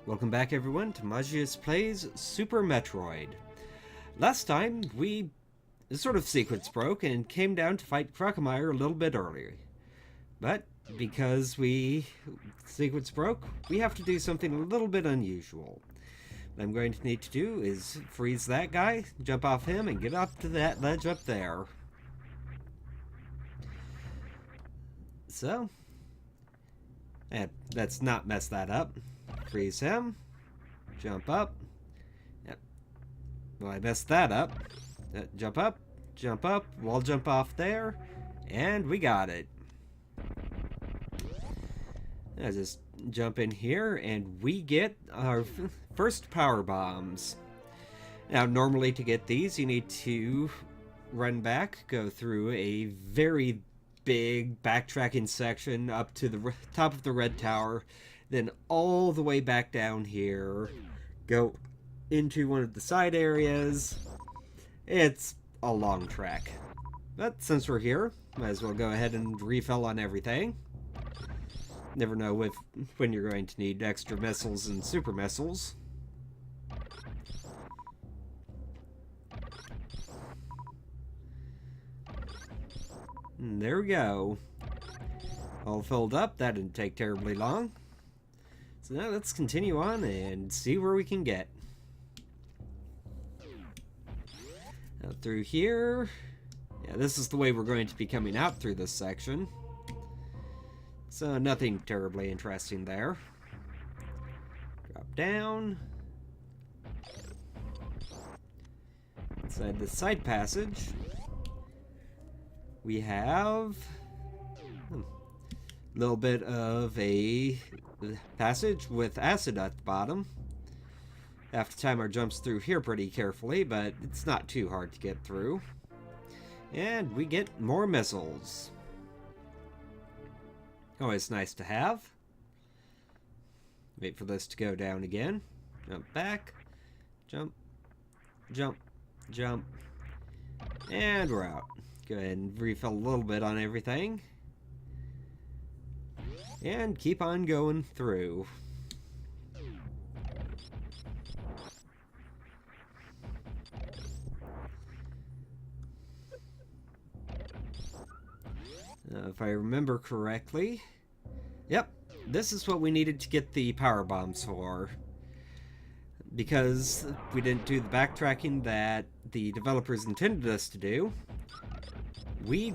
Welcome back everyone to Magius Plays Super Metroid. Last time we sort of sequence broke and came down to fight Crocomire a little bit earlier. But because sequence broke, we have to do something a little bit unusual. What I'm going to need to do is freeze that guy, jump off him, and get up to that ledge up there. So, and let's not mess that up. Freeze him. Jump up. Yep. Well, I messed that up. Jump up. Jump up. Wall jump off there. And we got it. I just jump in here and we get our first power bombs. Now, normally to get these, you need to run back, go through a very big backtracking section up to the top of the red tower, then all the way back down here, go into one of the side areas. It's a long trek. But since we're here, might as well go ahead and refill on everything. Never know when you're going to need extra missiles and super missiles. And there we go. All filled up. That didn't take terribly long. So now let's continue on and see where we can get. Out through here. Yeah, this is the way we're going to be coming out through this section. So nothing terribly interesting there. Drop down. Inside the side passage, we have a little bit of a passage with acid at the bottom. Have to time our jumps through here pretty carefully, but it's not too hard to get through. And we get more missiles. Always nice to have. Wait for this to go down again. Jump back. Jump. Jump. Jump. And we're out. Go ahead and refill a little bit on everything. And keep on going through. If I remember correctly, yep, this is what we needed to get the power bombs for. Because we didn't do the backtracking that the developers intended us to do, we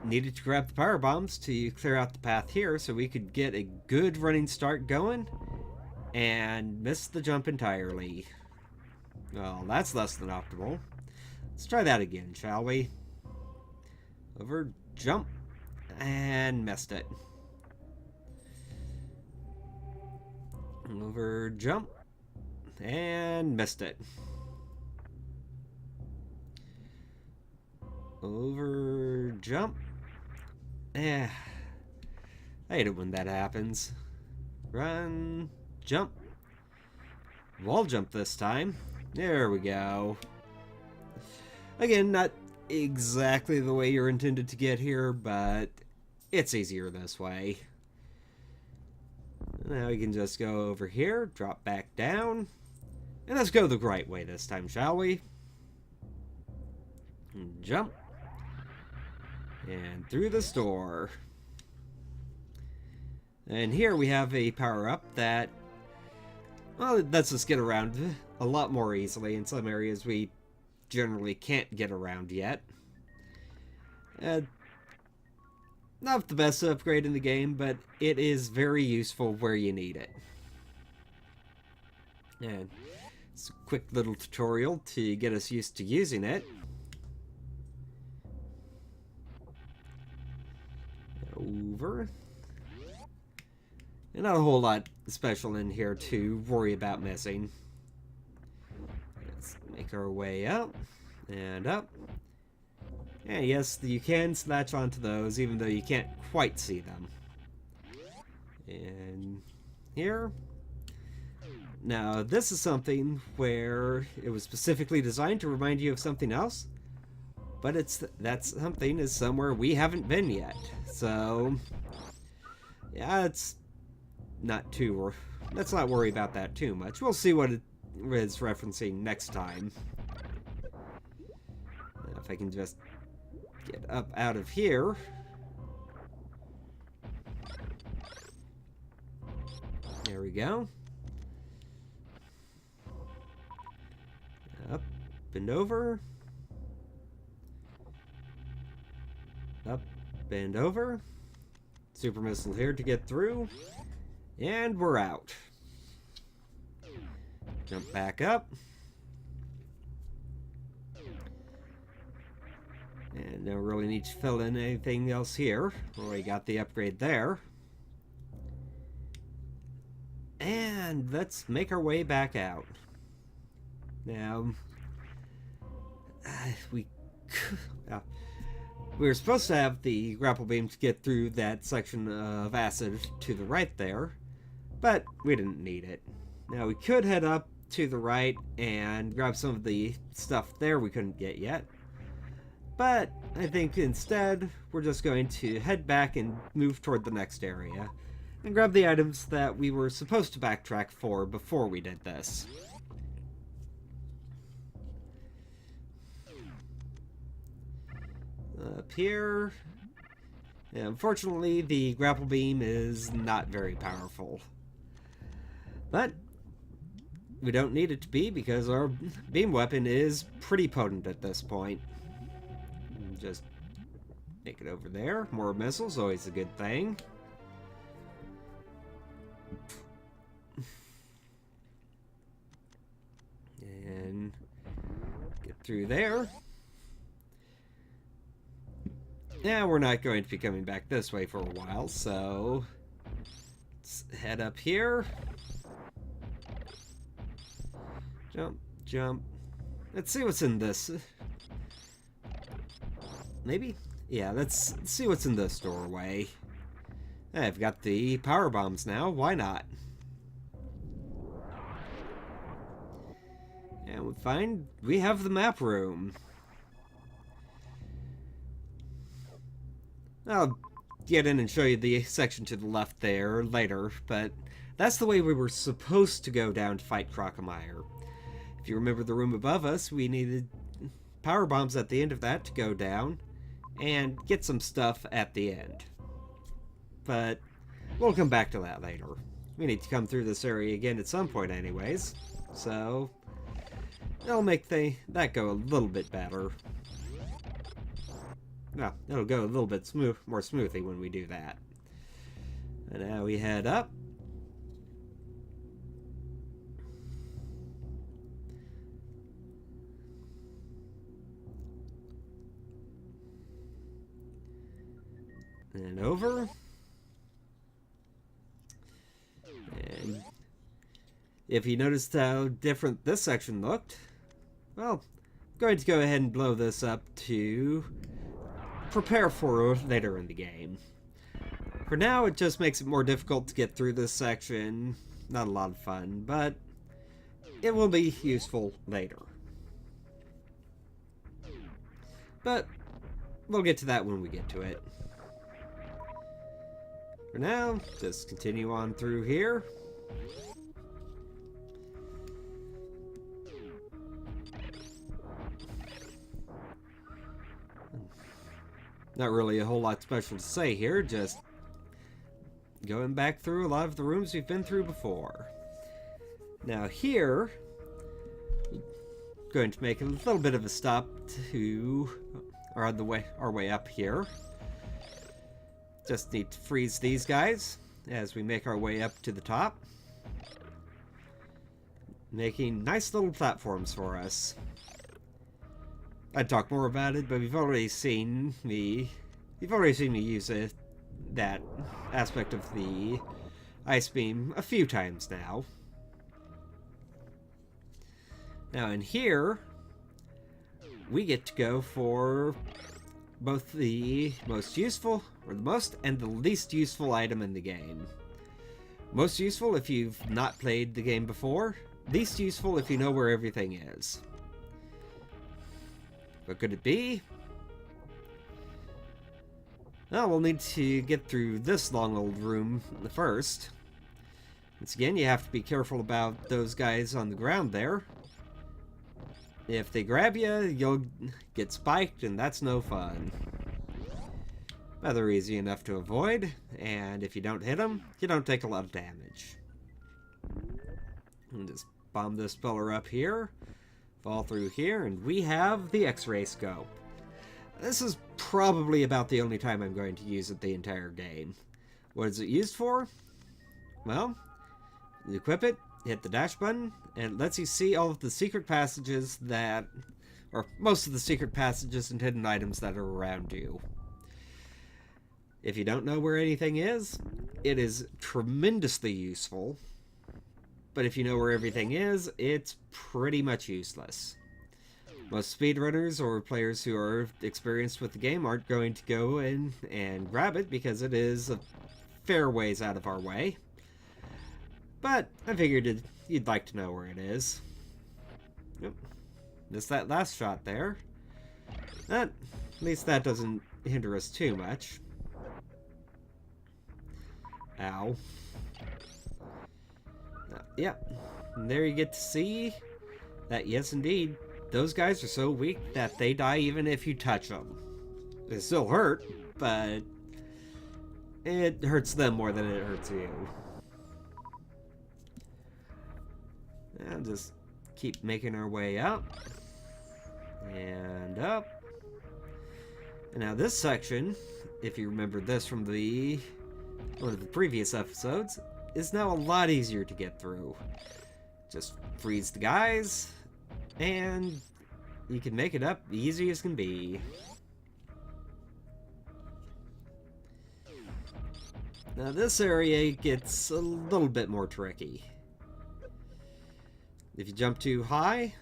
needed to grab the power bombs to clear out the path here so we could get a good running start going and miss the jump entirely. Well, that's less than optimal. Let's try that again, shall we? Over, jump, and missed it. Over, jump, and missed it. Over, jump. I hate it when that happens. Run, jump. Wall jump this time. There we go. Again, not exactly the way you're intended to get here, but it's easier this way. Now we can just go over here, drop back down, and let's go the right way this time, shall we? Jump. And through this door. And here we have a power-up that, well, it lets us get around a lot more easily in some areas we generally can't get around yet. Not the best upgrade in the game, but it is very useful where you need it. And it's a quick little tutorial to get us used to using it. Over. And not a whole lot special in here to worry about missing. Let's make our way up and up. And yes, you can latch onto those even though you can't quite see them. And here. Now, this is something where it was specifically designed to remind you of something else. But that something is somewhere we haven't been yet. So, yeah, it's not too let's not worry about that too much. We'll see what it is referencing next time. If I can just get up out of here. There we go. Up and over. Up and over. Super missile here to get through. And we're out. Jump back up. And don't really need to fill in anything else here. We got the upgrade there. And let's make our way back out. Now, we were supposed to have the grapple beam to get through that section of acid to the right there, but we didn't need it. Now we could head up to the right and grab some of the stuff there we couldn't get yet. But I think instead we're just going to head back and move toward the next area and grab the items that we were supposed to backtrack for before we did this. Up here. Yeah, unfortunately, the grapple beam is not very powerful. But we don't need it to be because our beam weapon is pretty potent at this point. Just make it over there. More missiles, always a good thing. And get through there. Now we're not going to be coming back this way for a while, so let's head up here. Jump, jump. Let's see what's in this. Maybe? Yeah, let's see what's in this doorway. I've got the power bombs now. Why not? And we find we have the map room. I'll get in and show you the section to the left there later, but that's the way we were supposed to go down to fight Crocomire. If you remember the room above us, we needed power bombs at the end of that to go down and get some stuff at the end. But we'll come back to that later. We need to come through this area again at some point anyways, so it'll make that go a little bit better. No, it'll go a little bit more smoothly when we do that. And now we head up. And over. And if you noticed how different this section looked, well, I'm going to go ahead and blow this up to prepare for later in the game. For now, it just makes it more difficult to get through this section. Not a lot of fun, but it will be useful later. But we'll get to that when we get to it. For now, just continue on through here. Not really a whole lot special to say here, just going back through a lot of the rooms we've been through before. Now here, going to make a little bit of a stop to our way up here. Just need to freeze these guys as we make our way up to the top. Making nice little platforms for us. I'd talk more about it, but you've already seen me use that aspect of the ice beam a few times now. Now in here, we get to go for both the most useful, or the most, and the least useful item in the game. Most useful if you've not played the game before, least useful if you know where everything is. What could it be? Well, we'll need to get through this long old room first. Once again, you have to be careful about those guys on the ground there. If they grab you, you'll get spiked, and that's no fun. But they're easy enough to avoid, and if you don't hit them, you don't take a lot of damage. And just bomb this fella up here, fall through here, and we have the X-ray scope. This is probably about the only time I'm going to use it the entire game. What is it used for? Well, you equip it, hit the dash button, and it lets you see all of the secret passages that, or most of the secret passages and hidden items that are around you. If you don't know where anything is, it is tremendously useful. But if you know where everything is, it's pretty much useless. Most speedrunners or players who are experienced with the game aren't going to go in and grab it because it is a fair ways out of our way. But I figured you'd like to know where it is. Yep. Missed that last shot there. At least that doesn't hinder us too much. Ow. Yeah. And there you get to see that, yes indeed, those guys are so weak that they die even if you touch them. They still hurt, but it hurts them more than it hurts you. And just keep making our way up. And up. And now this section, if you remember this from one of the previous episodes, is now a lot easier to get through. Just freeze the guys, and you can make it up easy as can be. Now this area gets a little bit more tricky. If you jump too high,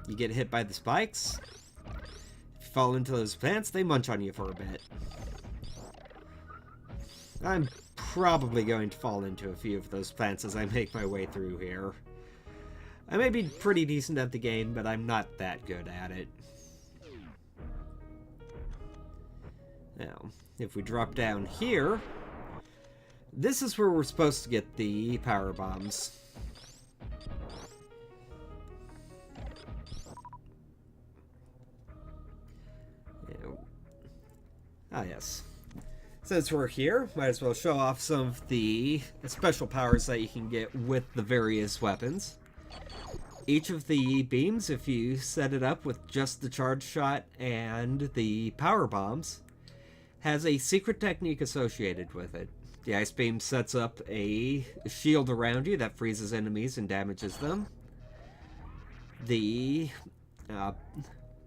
you get hit by the spikes. If you fall into those plants, they munch on you for a bit. I'm probably going to fall into a few of those plants as I make my way through here. I may be pretty decent at the game, but I'm not that good at it. Now, if we drop down here, this is where we're supposed to get the power bombs. Ah, yes. Since we're here, might as well show off some of the special powers that you can get with the various weapons. Each of the beams, if you set it up with just the charge shot and the power bombs, has a secret technique associated with it. The ice beam sets up a shield around you that freezes enemies and damages them. The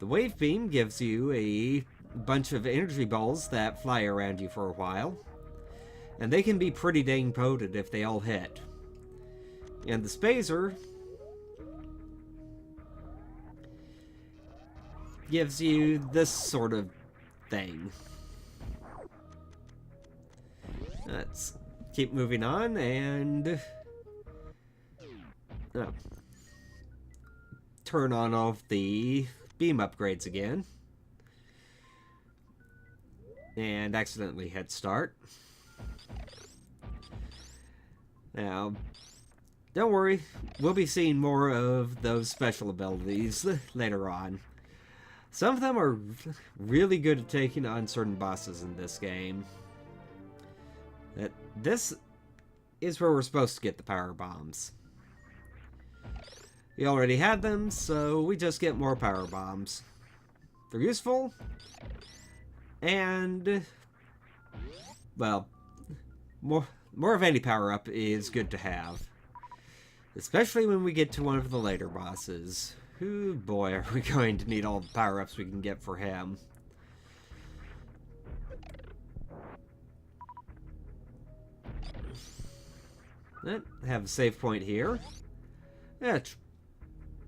wave beam gives you a bunch of energy balls that fly around you for a while, and they can be pretty dang potent if they all hit. And the spazer gives you this sort of thing. Let's keep moving on and turn on all of the beam upgrades again. And accidentally hit start. Now, don't worry, we'll be seeing more of those special abilities later on. Some of them are really good at taking on certain bosses in this game. This is where we're supposed to get the power bombs. We already had them, so we just get more power bombs. They're useful. And, well, more of any power-up is good to have. Especially when we get to one of the later bosses. Ooh, boy, are we going to need all the power-ups we can get for him. Have a save point here. Yeah,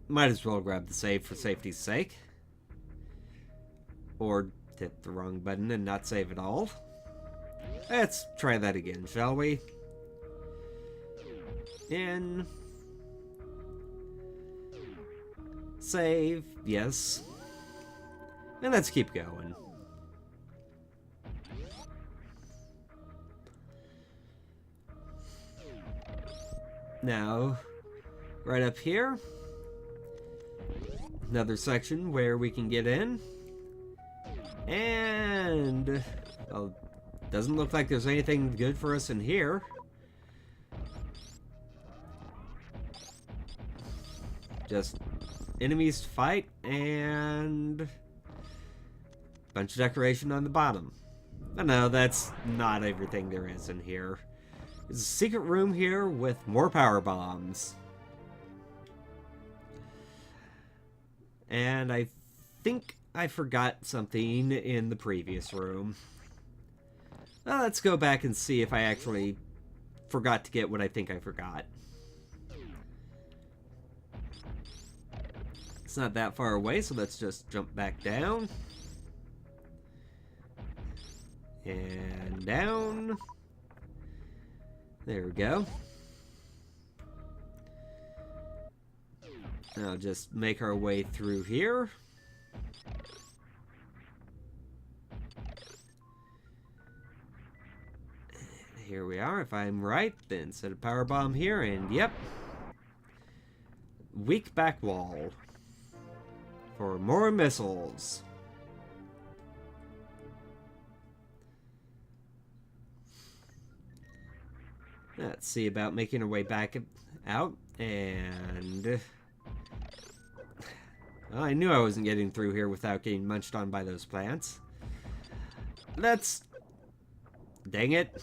might as well grab the save for safety's sake. Or hit the wrong button and not save at all. Let's try that again, shall we? In. Save, yes. And let's keep going. Now, right up here, another section where we can get in. And, well, doesn't look like there's anything good for us in here. Just enemies to fight and a bunch of decoration on the bottom. But no, that's not everything there is in here. There's a secret room here with more power bombs. And I think I forgot something in the previous room. Well, let's go back and see if I actually forgot to get what I think I forgot. It's not that far away, so let's just jump back down. And down. There we go. Now just make our way through here. And here we are. If I'm right, then set a power bomb here, and yep. Weak back wall. For more missiles. Let's see about making our way back out, and well, I knew I wasn't getting through here without getting munched on by those plants. Let's, dang it,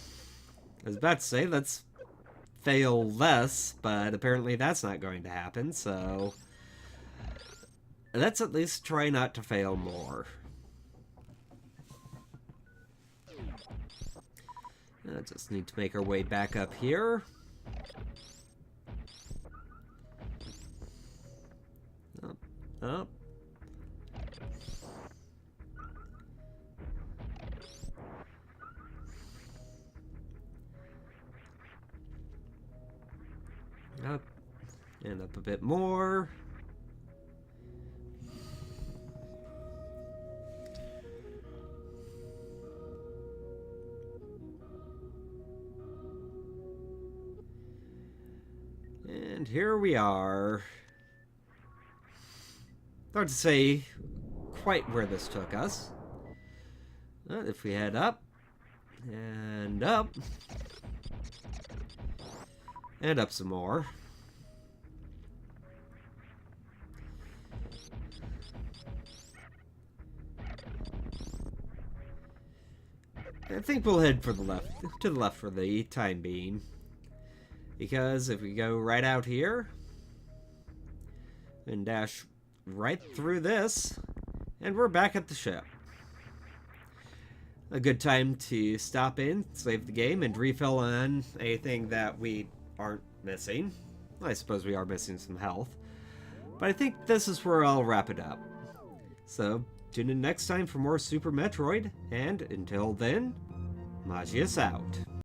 I was about to say let's fail less, but apparently that's not going to happen, so let's at least try not to fail more. I just need to make our way back up here. Up, up. Up. And up a bit more. And here we are. Hard to say quite where this took us. But if we head up, and up, and up some more. I think we'll head for the left, to the left for the time being. Because if we go right out here and dash right through this, and we're back at the ship. A good time to stop in, save the game, and refill on anything that we aren't missing. I suppose we are missing some health. But I think this is where I'll wrap it up. So, tune in next time for more Super Metroid, and until then, Magius out.